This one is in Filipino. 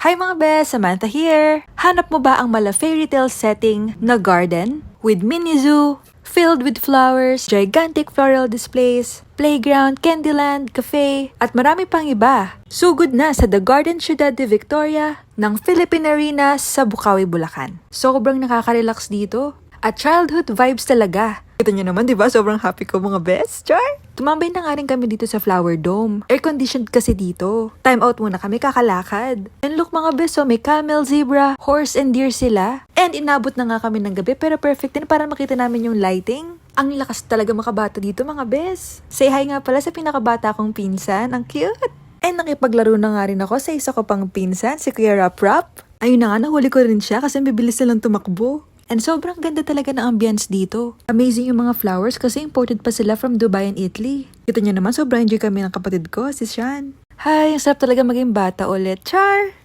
Hi mga bes! Samantha here! Hanap mo ba ang mala fairy tale setting na garden? With mini zoo, filled with flowers, gigantic floral displays, playground, candyland, cafe, at marami pang iba. Sugod na sa The Garden Ciudad de Victoria ng Philippine Arena sa Bukawi, Bulacan. Sobrang nakaka-relax dito. At childhood vibes talaga. Kita nyo naman, di ba? Sobrang happy ko mga best. Char! Tumambay na nga rin kami dito sa Flower Dome. Air-conditioned kasi dito. Time out muna kami kakalakad. And look mga best, so may camel, zebra, horse, and deer sila. And inabot na nga kami ng gabi, pero perfect din para makita namin yung lighting. Ang lakas talaga makabata dito mga best. Say hi nga pala sa pinakabata kong pinsan. Ang cute! And nakipaglaro na nga rin ako sa isa ko pang pinsan, si Kuya Rap Rap. Ayun na nga, nahuli ko rin siya kasi bibilis na lang tumakbo. And sobrang ganda talaga ng ambience dito. Amazing yung mga flowers kasi imported pa sila from Dubai and Italy. Kita niyo naman, sobrang enjoy kami ng kapatid ko, si Sean. Hi, ang sarap talaga maging bata ulit. Char!